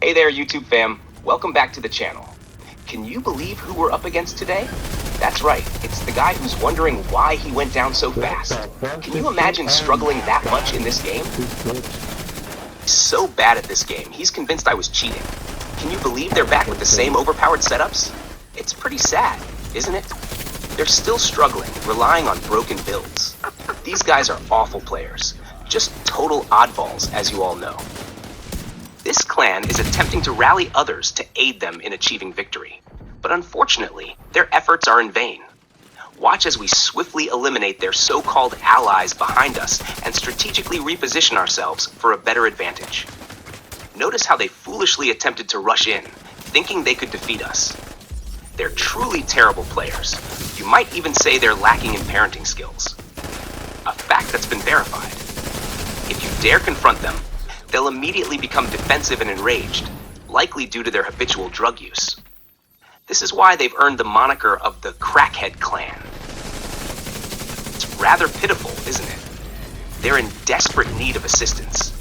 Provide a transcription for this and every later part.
Hey there, YouTube fam. Welcome back to the channel. Can you believe who we're up against today? That's right, it's the guy who's wondering why he went down so fast. Can you imagine struggling that much in this game? He's so bad at this game, he's convinced I was cheating. Can you believe they're back with the same overpowered setups? It's pretty sad, isn't it? They're still struggling, relying on broken builds. These guys are awful players, just total oddballs, as you all know. This clan is attempting to rally others to aid them in achieving victory. But unfortunately, their efforts are in vain. Watch as we swiftly eliminate their so-called allies behind us and strategically reposition ourselves for a better advantage. Notice how they foolishly attempted to rush in, thinking they could defeat us. They're truly terrible players. You might even say they're lacking in parenting skills. A fact that's been verified. If you dare confront them, they'll immediately become defensive and enraged, likely due to their habitual drug use. This is why they've earned the moniker of the CRACKHEAD clan. It's rather pitiful, isn't it? They're in desperate need of assistance.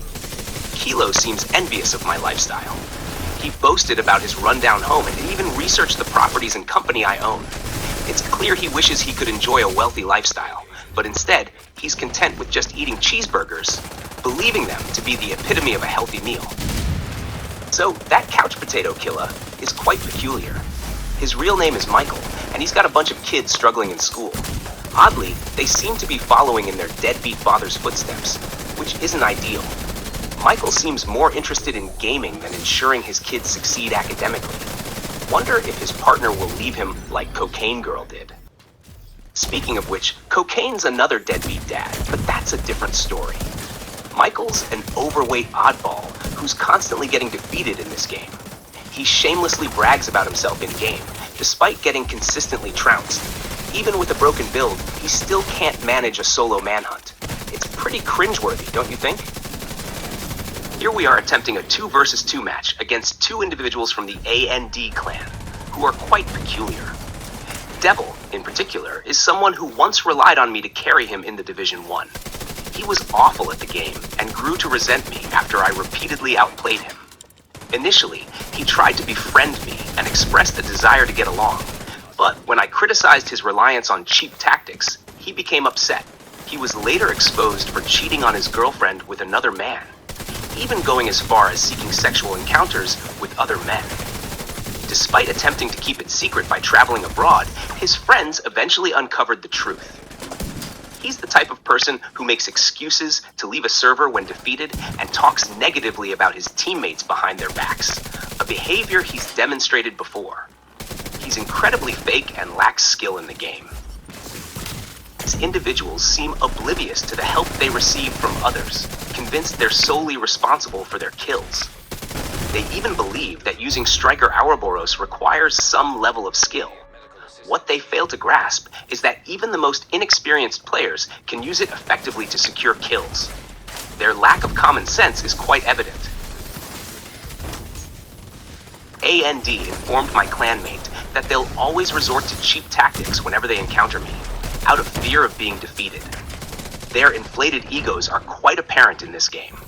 Kilo seems envious of my lifestyle. He boasted about his rundown home and even researched the properties and company I own. It's clear he wishes he could enjoy a wealthy lifestyle, but instead, he's content with just eating cheeseburgers, believing them to be the epitome of a healthy meal. So that couch potato killer is quite peculiar. His real name is Michael, and he's got a bunch of kids struggling in school. Oddly, they seem to be following in their deadbeat father's footsteps, which isn't ideal. Michael seems more interested in gaming than ensuring his kids succeed academically. Wonder if his partner will leave him like Cocaine Girl did. Speaking of which, Cocaine's another deadbeat dad, but that's a different story. Michael's an overweight oddball who's constantly getting defeated in this game. He shamelessly brags about himself in-game, despite getting consistently trounced. Even with a broken build, he still can't manage a solo manhunt. It's pretty cringeworthy, don't you think? Here we are attempting a 2 versus 2 match against 2 individuals from the AND clan, who are quite peculiar. Devil, in particular, is someone who once relied on me to carry him in the Division 1. He was awful at the game and grew to resent me after I repeatedly outplayed him. Initially, he tried to befriend me and expressed a desire to get along, but when I criticized his reliance on cheap tactics, he became upset. He was later exposed for cheating on his girlfriend with another man, even going as far as seeking sexual encounters with other men. Despite attempting to keep it secret by traveling abroad, his friends eventually uncovered the truth. He's the type of person who makes excuses to leave a server when defeated and talks negatively about his teammates behind their backs, a behavior he's demonstrated before. He's incredibly fake and lacks skill in the game. These individuals seem oblivious to the help they receive from others, convinced they're solely responsible for their kills. They even believe that using Striker Ouroboros requires some level of skill. What they fail to grasp is that even the most inexperienced players can use it effectively to secure kills. Their lack of common sense is quite evident. AND informed my clanmate that they'll always resort to cheap tactics whenever they encounter me, out of fear of being defeated. Their inflated egos are quite apparent in this game.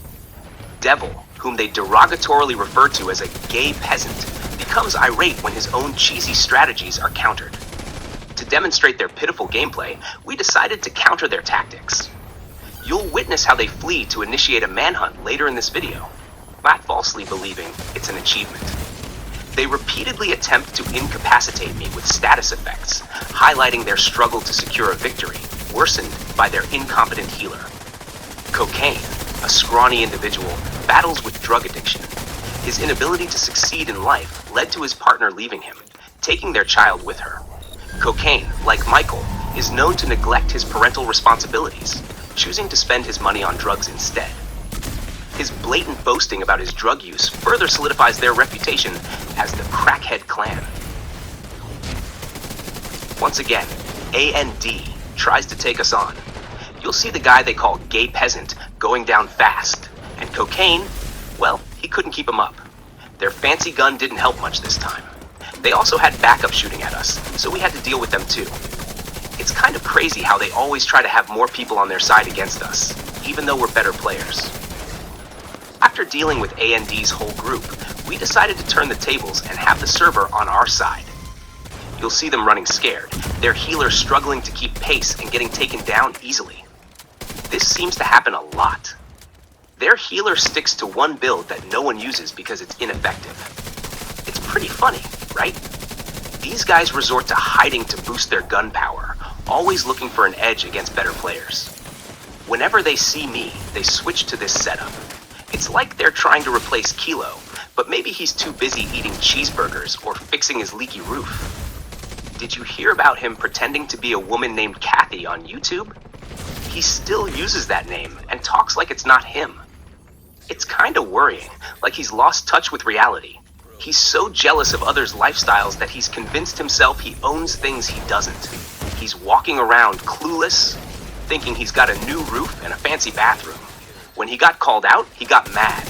Devil, whom they derogatorily refer to as a gay peasant, becomes irate when his own cheesy strategies are countered. To demonstrate their pitiful gameplay, we decided to counter their tactics. You'll witness how they flee to initiate a manhunt later in this video, not falsely believing it's an achievement. They repeatedly attempt to incapacitate me with status effects, highlighting their struggle to secure a victory, worsened by their incompetent healer. Cocaine, a scrawny individual, battles with drug addiction. His inability to succeed in life led to his partner leaving him, taking their child with her. Cocaine, like Michael, is known to neglect his parental responsibilities, choosing to spend his money on drugs instead. His blatant boasting about his drug use further solidifies their reputation as the CRACKHEAD clan. Once again, AND tries to take us on. You'll see the guy they call Gay Peasant going down fast, and Cocaine, well, he couldn't keep him up. Their fancy gun didn't help much this time. They also had backup shooting at us, so we had to deal with them too. It's kind of crazy how they always try to have more people on their side against us, even though we're better players. After dealing with AND's whole group, We decided to turn the tables and have the server on our side. You'll see them running scared, their healer struggling to keep pace and getting taken down easily. This seems to happen a lot. Their healer sticks to one build that no one uses because it's ineffective. It's pretty funny, right? These guys resort to hiding to boost their gun power, always looking for an edge against better players. Whenever they see me, they switch to this setup. It's like they're trying to replace Kilo, but maybe he's too busy eating cheeseburgers or fixing his leaky roof. Did you hear about him pretending to be a woman named Kathy on YouTube? He still uses that name and talks like it's not him. It's kinda worrying, like he's lost touch with reality. He's so jealous of others' lifestyles that he's convinced himself he owns things he doesn't. He's walking around clueless, thinking he's got a new roof and a fancy bathroom. When he got called out, he got mad,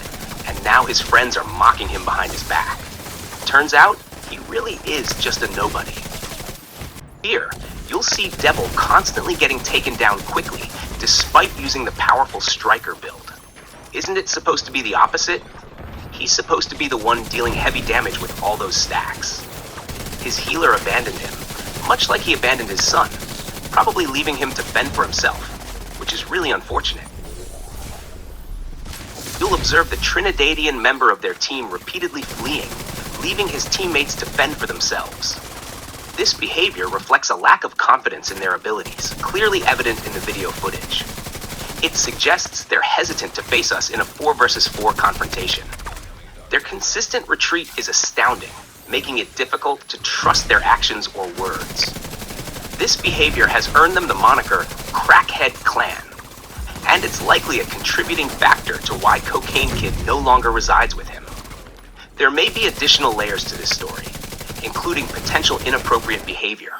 and now his friends are mocking him behind his back. Turns out, he really is just a nobody. Here, you'll see Devil constantly getting taken down quickly, despite using the powerful striker build. Isn't it supposed to be the opposite? He's supposed to be the one dealing heavy damage with all those stacks. His healer abandoned him, much like he abandoned his son, probably leaving him to fend for himself, which is really unfortunate. You'll observe the Trinidadian member of their team repeatedly fleeing, leaving his teammates to fend for themselves. This behavior reflects a lack of confidence in their abilities, clearly evident in the video footage. It suggests they're hesitant to face us in a 4 versus 4 confrontation. Their consistent retreat is astounding, making it difficult to trust their actions or words. This behavior has earned them the moniker Crackhead Clan, and it's likely a contributing factor to why Cocaine Kid no longer resides with him. There may be additional layers to this story, including potential inappropriate behavior.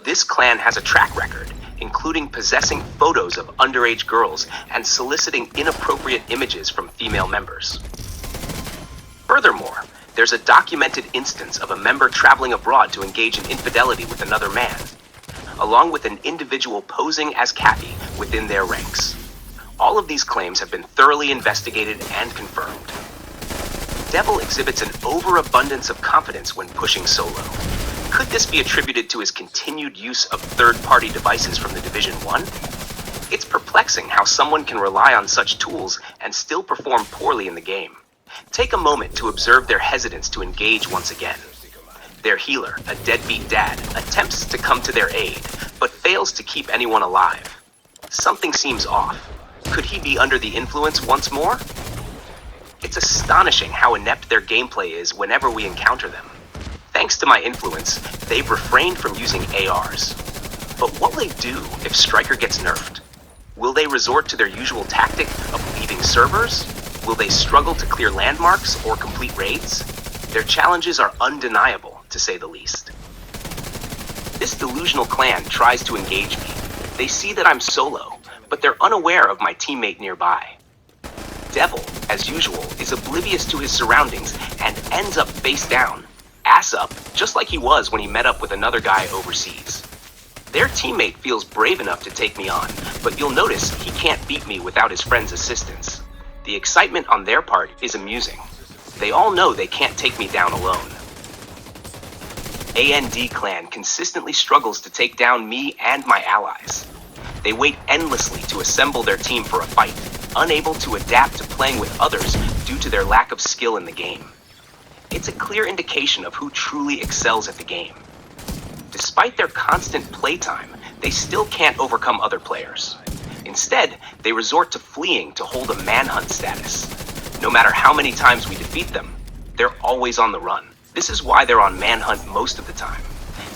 This clan has a track record, including possessing photos of underage girls and soliciting inappropriate images from female members. Furthermore, there's a documented instance of a member traveling abroad to engage in infidelity with another man, along with an individual posing as Kathy within their ranks. All of these claims have been thoroughly investigated and confirmed. Devil exhibits an overabundance of confidence when pushing solo. Could this be attributed to his continued use of third-party devices from the Division 1? It's perplexing how someone can rely on such tools and still perform poorly in the game. Take a moment to observe their hesitance to engage once again. Their healer, a deadbeat dad, attempts to come to their aid, but fails to keep anyone alive. Something seems off. Could he be under the influence once more? It's astonishing how inept their gameplay is whenever we encounter them. Thanks to my influence, they've refrained from using ARs. But what will they do if Striker gets nerfed? Will they resort to their usual tactic of leaving servers? Will they struggle to clear landmarks or complete raids? Their challenges are undeniable, to say the least. This delusional clan tries to engage me. They see that I'm solo, but they're unaware of my teammate nearby. Devil, as usual, is oblivious to his surroundings and ends up face down, ass up, just like he was when he met up with another guy overseas. Their teammate feels brave enough to take me on, but you'll notice he can't beat me without his friend's assistance. The excitement on their part is amusing. They all know they can't take me down alone. AND Clan consistently struggles to take down me and my allies. They wait endlessly to assemble their team for a fight, unable to adapt to playing with others due to their lack of skill in the game. It's a clear indication of who truly excels at the game. Despite their constant playtime, they still can't overcome other players. Instead, they resort to fleeing to hold a manhunt status. No matter how many times we defeat them, they're always on the run. This is why they're on manhunt most of the time.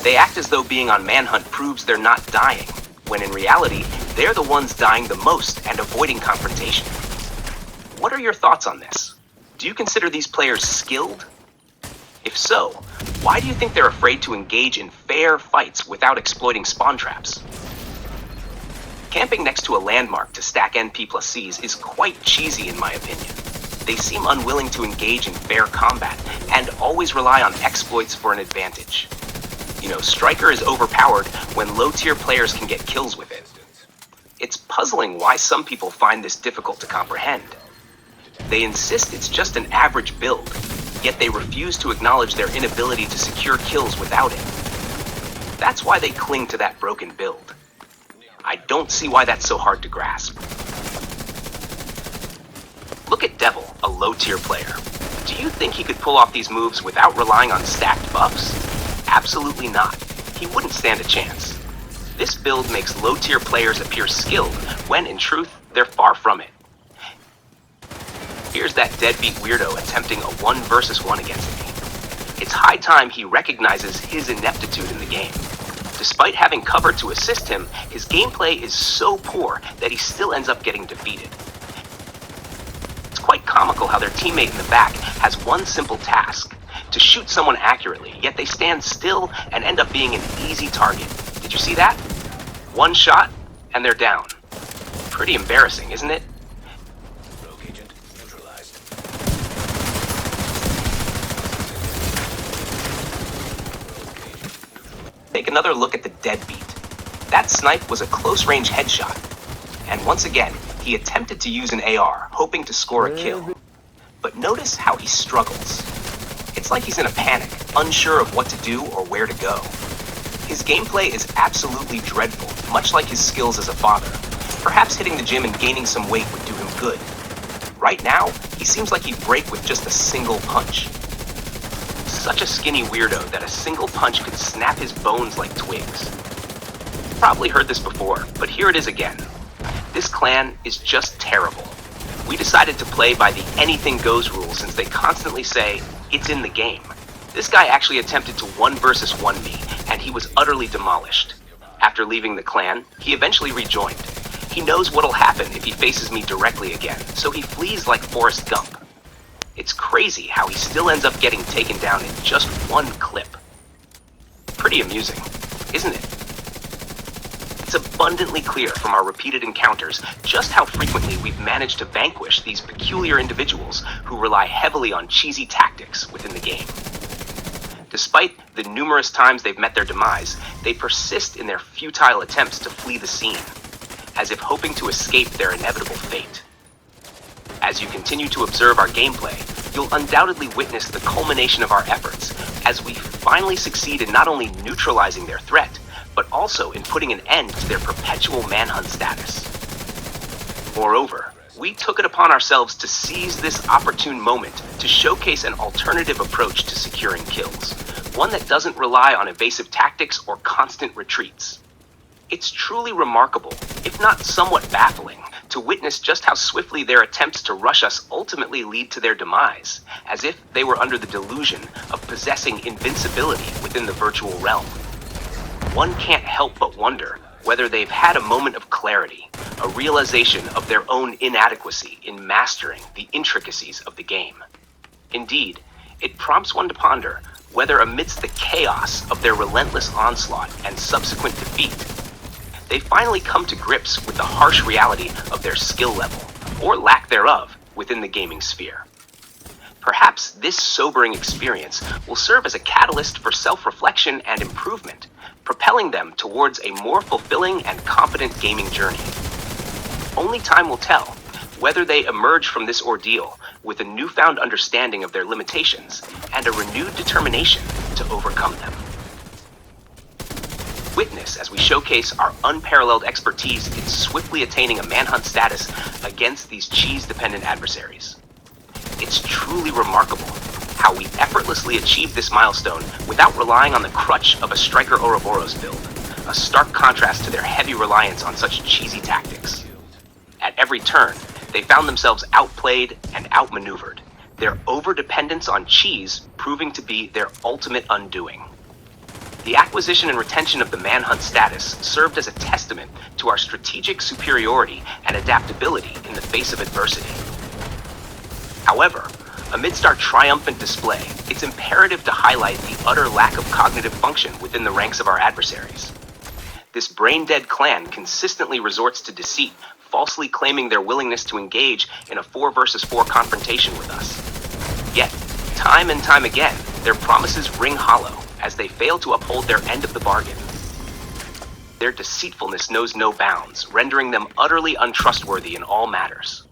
They act as though being on manhunt proves they're not dying, when in reality, they're the ones dying the most and avoiding confrontation. What are your thoughts on this? Do you consider these players skilled? If so, why do you think they're afraid to engage in fair fights without exploiting spawn traps? Camping next to a landmark to stack NP+Cs is quite cheesy in my opinion. They seem unwilling to engage in fair combat and always rely on exploits for an advantage. You know, Striker is overpowered when low-tier players can get kills with it. It's puzzling why some people find this difficult to comprehend. They insist it's just an average build, yet they refuse to acknowledge their inability to secure kills without it. That's why they cling to that broken build. I don't see why that's so hard to grasp. Look at Devil, a low-tier player. Do you think he could pull off these moves without relying on stacked buffs? Absolutely not. He wouldn't stand a chance. This build makes low-tier players appear skilled, when in truth, they're far from it. Here's that deadbeat weirdo attempting a 1 versus 1 against me. It's high time he recognizes his ineptitude in the game. Despite having cover to assist him, his gameplay is so poor that he still ends up getting defeated. It's quite comical how their teammate in the back has one simple task: to shoot someone accurately, yet they stand still and end up being an easy target. Did you see that? One shot, and they're down. Pretty embarrassing, isn't it? Rogue agent neutralized. Take another look at the deadbeat. That snipe was a close-range headshot. And once again, he attempted to use an AR, hoping to score a kill. But notice how he struggles. It's like he's in a panic, unsure of what to do or where to go. His gameplay is absolutely dreadful, much like his skills as a father. Perhaps hitting the gym and gaining some weight would do him good. Right now, he seems like he'd break with just a single punch. Such a skinny weirdo that a single punch could snap his bones like twigs. Probably heard this before, but here it is again. This clan is just terrible. We decided to play by the anything goes rule since they constantly say, it's in the game. This guy actually attempted to 1 versus 1 me, and he was utterly demolished. After leaving the clan, he eventually rejoined. He knows what'll happen if he faces me directly again, so he flees like Forrest Gump. It's crazy how he still ends up getting taken down in just 1 clip. Pretty amusing, isn't it? It's abundantly clear from our repeated encounters just how frequently we've managed to vanquish these peculiar individuals who rely heavily on cheesy tactics within the game. Despite the numerous times they've met their demise, they persist in their futile attempts to flee the scene, as if hoping to escape their inevitable fate. As you continue to observe our gameplay, you'll undoubtedly witness the culmination of our efforts as we finally succeed in not only neutralizing their threat, but also in putting an end to their perpetual manhunt status. Moreover, we took it upon ourselves to seize this opportune moment to showcase an alternative approach to securing kills, one that doesn't rely on evasive tactics or constant retreats. It's truly remarkable, if not somewhat baffling, to witness just how swiftly their attempts to rush us ultimately lead to their demise, as if they were under the delusion of possessing invincibility within the virtual realm. One can't help but wonder whether they've had a moment of clarity, a realization of their own inadequacy in mastering the intricacies of the game. Indeed, it prompts one to ponder whether amidst the chaos of their relentless onslaught and subsequent defeat, they finally come to grips with the harsh reality of their skill level, or lack thereof, within the gaming sphere. Perhaps this sobering experience will serve as a catalyst for self-reflection and improvement, propelling them towards a more fulfilling and competent gaming journey. Only time will tell whether they emerge from this ordeal with a newfound understanding of their limitations and a renewed determination to overcome them. Witness as we showcase our unparalleled expertise in swiftly attaining a manhunt status against these cheese-dependent adversaries. It's truly remarkable how we effortlessly achieved this milestone without relying on the crutch of a Striker Ouroboros build, a stark contrast to their heavy reliance on such cheesy tactics. At every turn, they found themselves outplayed and outmaneuvered, their overdependence on cheese proving to be their ultimate undoing. The acquisition and retention of the manhunt status served as a testament to our strategic superiority and adaptability in the face of adversity. However, amidst our triumphant display, it's imperative to highlight the utter lack of cognitive function within the ranks of our adversaries. This brain-dead clan consistently resorts to deceit, falsely claiming their willingness to engage in a 4 versus 4 confrontation with us. Yet, time and time again, their promises ring hollow, as they fail to uphold their end of the bargain. Their deceitfulness knows no bounds, rendering them utterly untrustworthy in all matters.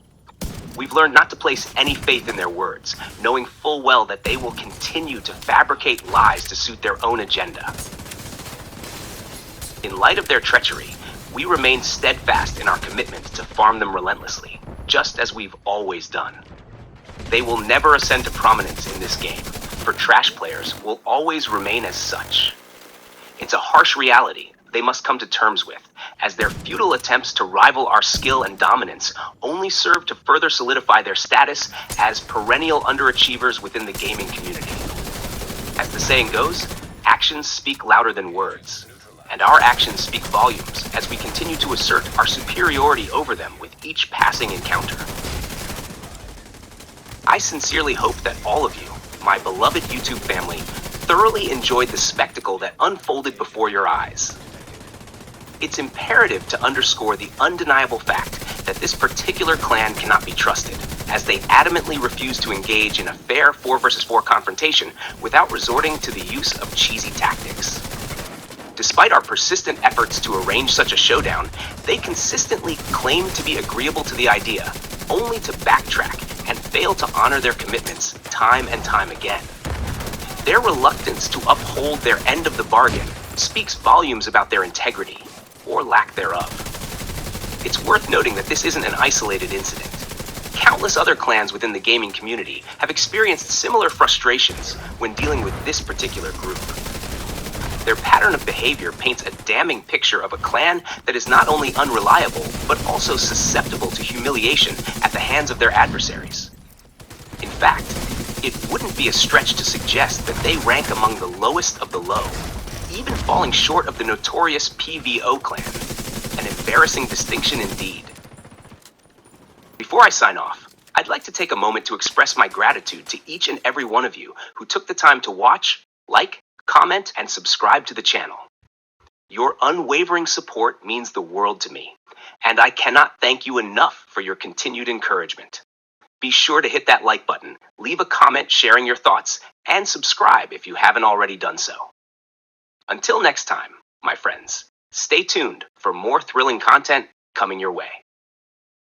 We've learned not to place any faith in their words, knowing full well that they will continue to fabricate lies to suit their own agenda. In light of their treachery, we remain steadfast in our commitment to farm them relentlessly, just as we've always done. They will never ascend to prominence in this game, for trash players will always remain as such. It's a harsh reality they must come to terms with, as their futile attempts to rival our skill and dominance only serve to further solidify their status as perennial underachievers within the gaming community. As the saying goes, actions speak louder than words, and our actions speak volumes as we continue to assert our superiority over them with each passing encounter. I sincerely hope that all of you, my beloved YouTube family, thoroughly enjoyed the spectacle that unfolded before your eyes. It's imperative to underscore the undeniable fact that this particular clan cannot be trusted, as they adamantly refuse to engage in a fair 4 versus 4 confrontation without resorting to the use of cheesy tactics. Despite our persistent efforts to arrange such a showdown, they consistently claim to be agreeable to the idea, only to backtrack and fail to honor their commitments time and time again. Their reluctance to uphold their end of the bargain speaks volumes about their integrity, or lack thereof. It's worth noting that this isn't an isolated incident. Countless other clans within the gaming community have experienced similar frustrations when dealing with this particular group. Their pattern of behavior paints a damning picture of a clan that is not only unreliable, but also susceptible to humiliation at the hands of their adversaries. In fact, it wouldn't be a stretch to suggest that they rank among the lowest of the low, even falling short of the notorious PVO clan, an embarrassing distinction indeed. Before I sign off, I'd like to take a moment to express my gratitude to each and every one of you who took the time to watch, like, comment, and subscribe to the channel. Your unwavering support means the world to me, and I cannot thank you enough for your continued encouragement. Be sure to hit that like button, leave a comment sharing your thoughts, and subscribe if you haven't already done so. Until next time, my friends, stay tuned for more thrilling content coming your way.